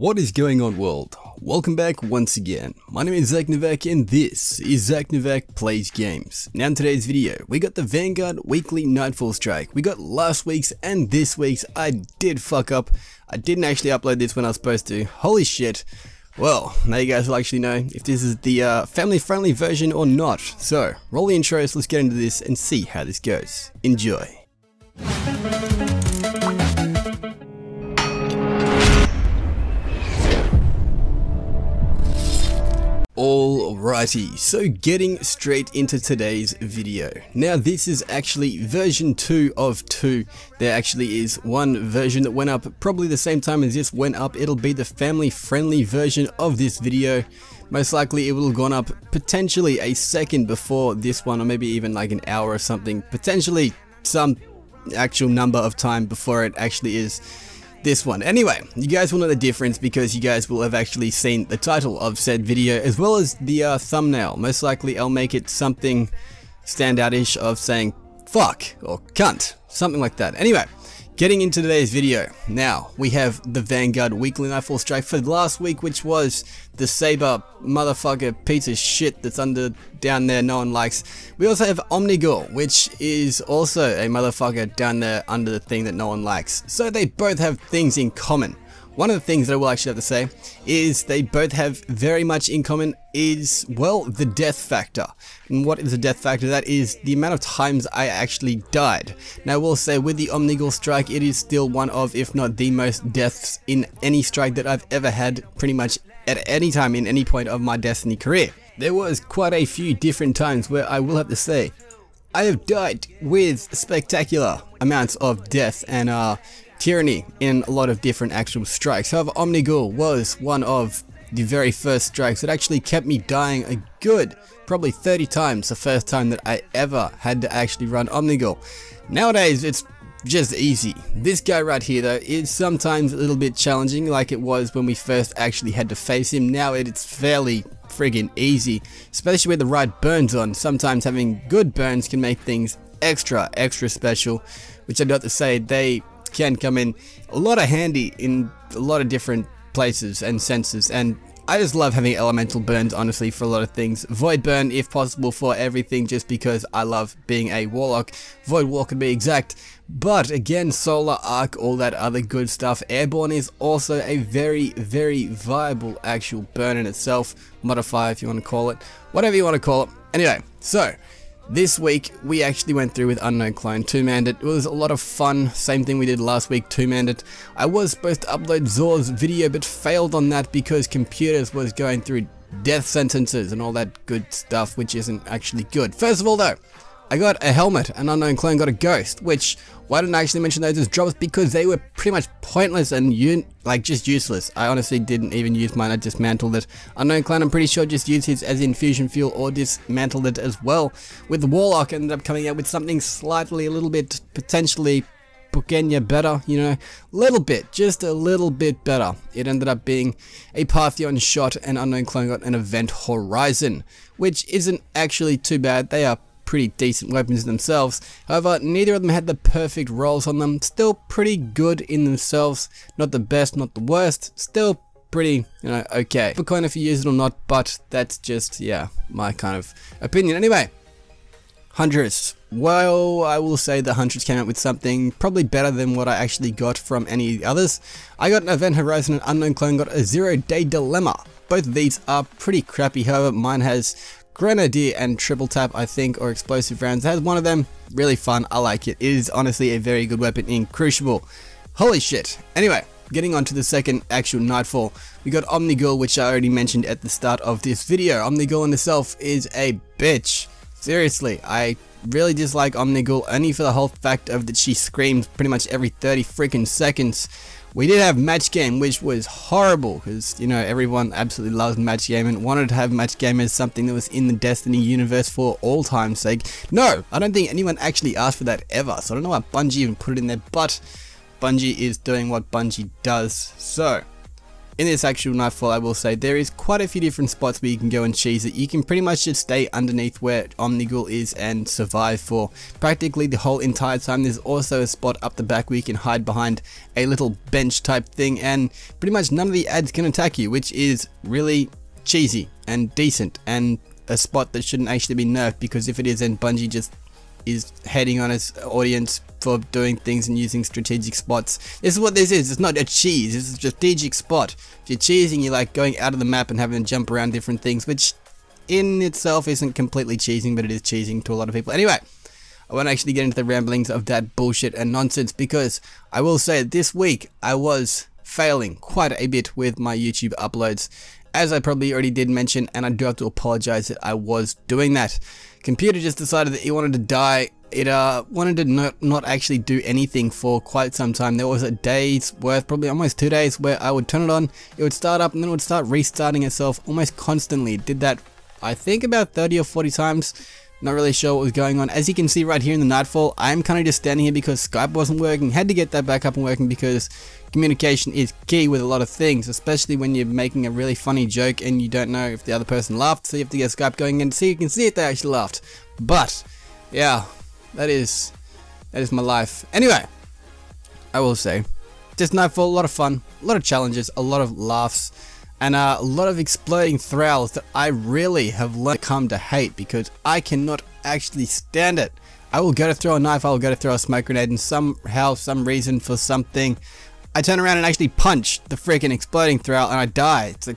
What is going on, world? Welcome back once again. My name is Zach Novak and this is Zach Novak Plays Games. Now in today's video, we got the Vanguard weekly Nightfall strike. We got last week's and this week's. I did fuck up. I didn't actually upload this when I was supposed to. Holy shit. Well, now you guys will actually know if this is the family-friendly version or not. So, roll the intros, let's get into this and see how this goes. Enjoy. Alrighty, so getting straight into today's video. Now this is actually version 2 of 2. There actually is one version that went up probably the same time as this went up. It'll be the family friendly version of this video. Most likely it will have gone up potentially a second before this one, or maybe even like an hour or something. Potentially some actual number of time before it actually is this one. Anyway, you guys will know the difference because you guys will have actually seen the title of said video as well as the thumbnail. Most likely I'll make it something standout-ish of saying fuck or cunt, something like that. Anyway, getting into today's video. Now, we have the Vanguard weekly Nightfall strike for last week, which was the Saber motherfucker piece of shit that's down there no one likes. We also have Omnigul, which is also a motherfucker down there under the thing that no one likes. So they both have things in common. One of the things that I will actually have to say is they both have very much in common is, well, the death factor. And what is the death factor? That is the amount of times I actually died. Now I will say with the Omnigul strike, it is still one of, if not the most deaths in any strike that I've ever had pretty much at any time in any point of my Destiny career. There was quite a few different times where I will have to say I have died with spectacular amounts of death and tyranny in a lot of different actual strikes. However, Omnigul was one of the very first strikes that actually kept me dying a good probably 30 times the first time that I ever had to actually run Omnigul. Nowadays it's just easy. This guy right here though is sometimes a little bit challenging like it was when we first actually had to face him. Now it's fairly friggin' easy, especially with the right burns on. Sometimes having good burns can make things extra special, which I'd have to say they can come in a lot of handy in a lot of different places and senses, and I just love having elemental burns honestly for a lot of things. Void burn if possible for everything, just because I love being a warlock. Void walk to be exact, but again solar arc, all that other good stuff. Airborne is also a very viable actual burn in itself, modifier if you want to call it, whatever you want to call it. Anyway, so this week we actually went through with Unknown Clone, 2-manned it. It was a lot of fun, same thing we did last week, 2-manned it. I was supposed to upload Zor's video but failed on that because computers was going through death sentences and all that good stuff, which isn't actually good. First of all though, I got a helmet, and Unknown Clone got a ghost, which, why didn't I actually mention those as drops? Because they were pretty much pointless and just useless. I honestly didn't even use mine, I dismantled it. Unknown Clone I'm pretty sure just used his as infusion fuel or dismantled it as well. With the Warlock ended up coming out with something slightly a little bit potentially Bookenya better, you know, just a little bit better. It ended up being a Pantheon shot, and Unknown Clone got an Event Horizon, which isn't actually too bad. They are pretty decent weapons themselves. However, neither of them had the perfect rolls on them. Still pretty good in themselves. Not the best, not the worst. Still pretty, you know, okay. For coin if you use it or not, but that's just, yeah, my kind of opinion. Anyway, Huntress. Well, I will say the Huntress came out with something probably better than what I actually got from any others. I got an Event Horizon and Unknown Clone got a 0-day dilemma. Both of these are pretty crappy. However, mine has Grenadier and triple tap, I think, or explosive rounds. It has one of them. Really fun. I like it. It is honestly a very good weapon in Crucible. Holy shit. Anyway, getting on to the second actual Nightfall. We got Omnigul, which I already mentioned at the start of this video. Omnigul in itself is a bitch. Seriously, I really dislike Omnigul only for the whole fact of that she screams pretty much every 30 freaking seconds. We did have match game, which was horrible because, you know, everyone absolutely loves match game and wanted to have match game as something that was in the Destiny universe for all time's sake. No, I don't think anyone actually asked for that ever, so I don't know why Bungie even put it in there, but Bungie is doing what Bungie does. So, in this actual Nightfall, I will say there is quite a few different spots where you can go and cheese it. You can pretty much just stay underneath where Omnigul is and survive for practically the whole entire time. There's also a spot up the back where you can hide behind a little bench type thing, and pretty much none of the ads can attack you, which is really cheesy and decent, and a spot that shouldn't actually be nerfed, because if it is, then Bungie just is hating on its audience for doing things and using strategic spots. This is what this is. It's not a cheese, it's a strategic spot. If you're cheesing, you're like going out of the map and having to jump around different things, which in itself isn't completely cheesing, but it is cheesing to a lot of people. Anyway, I won't actually get into the ramblings of that bullshit and nonsense, because I will say this week I was failing quite a bit with my YouTube uploads, as I probably already did mention, and I do have to apologize that I was doing that. Computer just decided that it wanted to die. It wanted to not actually do anything for quite some time. There was a day's worth, probably almost 2 days, where I would turn it on, it would start up, and then it would start restarting itself almost constantly. It did that, I think, about 30 or 40 times. Not really sure what was going on. As you can see right here in the Nightfall, I'm kind of just standing here because Skype wasn't working. Had to get that back up and working, because communication is key with a lot of things, especially when you're making a really funny joke and you don't know if the other person laughed, so you have to get Skype going and see, you can see if they actually laughed. But yeah, that is my life. Anyway, I will say, just Nightfall, a lot of fun, a lot of challenges, a lot of laughs, and a lot of exploding thralls that I really have learned to come to hate, because I cannot actually stand it. I will go to throw a knife, I will go to throw a smoke grenade, and somehow, some reason, for something, I turn around and actually punch the freaking exploding thrall and I die. It's like,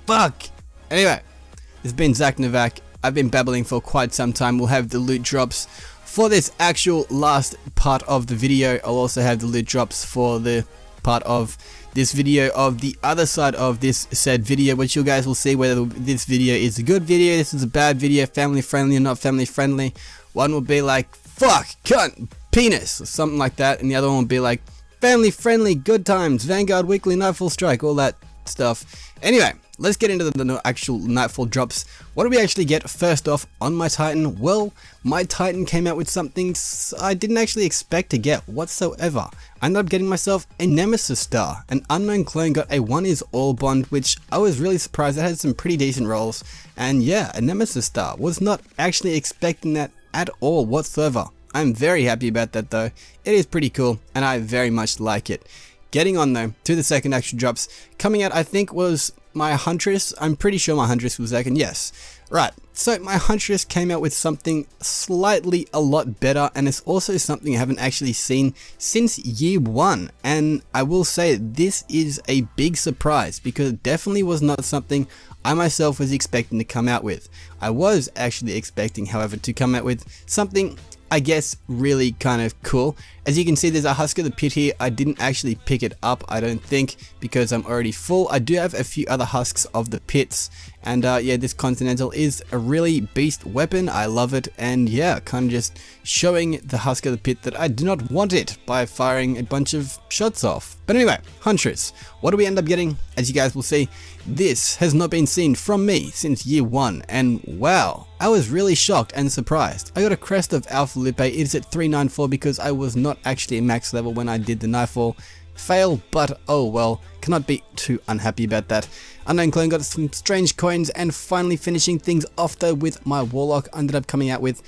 fuck. Anyway, this has been Zach Novak. I've been babbling for quite some time. We'll have the loot drops for this actual last part of the video. I'll also have the loot drops for the part of this video of the other side of this said video, which you guys will see whether this video is a good video, this is a bad video, family friendly or not family friendly. One will be like, fuck, cunt, penis, or something like that, and the other one will be like, family friendly, good times, Vanguard weekly, Nightfall strike, all that stuff. Anyway, let's get into the actual Nightfall drops. What do we actually get first off on my Titan? Well, my Titan came out with something I didn't actually expect to get whatsoever. I ended up getting myself a Nemesis star. An unknown clone got a 1-is-all bond, which I was really surprised. It had some pretty decent rolls. And yeah, a Nemesis star. Was not actually expecting that at all whatsoever. I'm very happy about that though. It is pretty cool and I very much like it. Getting on though to the second actual drops. Coming out, I think, was my Huntress. I'm pretty sure my Huntress was second, yes. Right, so my Huntress came out with something slightly a lot better, and it's also something I haven't actually seen since year one. And I will say this is a big surprise, because it definitely was not something I myself was expecting to come out with. I was actually expecting, however, to come out with something, I guess, really kind of cool. As you can see, there's a Husk of the Pit here. I didn't actually pick it up, I don't think, because I'm already full. I do have a few other Husks of the Pits, and yeah, this Continental is a really beast weapon. I love it, and yeah, kind of just showing the Husk of the Pit that I do not want it by firing a bunch of shots off. But anyway, Huntress, what do we end up getting? As you guys will see, this has not been seen from me since year one, and wow, I was really shocked and surprised. I got a Crest of Alpha Lupe. It is at 394 because I was not actually a max level when I did the Nightfall. Fail, but oh well, cannot be too unhappy about that. Unknown Clone got some strange coins, and finally finishing things off though with my Warlock, ended up coming out with,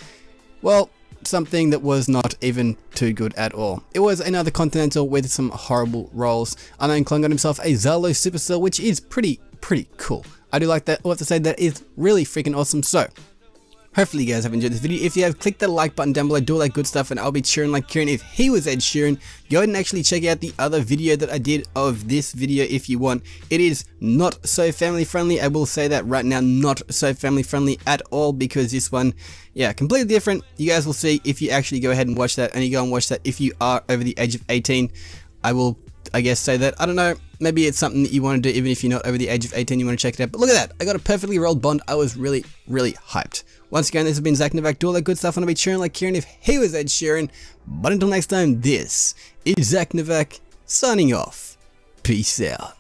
well, something that was not even too good at all. It was another Continental with some horrible rolls. Unknown Clone got himself a Zalo Supercell, which is pretty cool. I do like that. I'll have to say that is really freaking awesome. So hopefully you guys have enjoyed this video. If you have, click that like button down below, do all that good stuff, and I'll be cheering like Kieran if he was Ed Sheeran. Go ahead and actually check out the other video that I did of this video if you want. It is not so family friendly. I will say that right now, not so family friendly at all, because this one, yeah, completely different. You guys will see if you actually go ahead and watch that, and you go and watch that if you are over the age of 18. I will, I guess, say that. I don't know, maybe it's something that you want to do even if you're not over the age of 18, you want to check it out. But look at that, I got a perfectly rolled bond. I was really hyped. Once again, this has been Zach Novak, do all that good stuff, and I'll be cheering like Kieran if he was Ed Sheeran. But until next time, this is Zach Novak signing off. Peace out.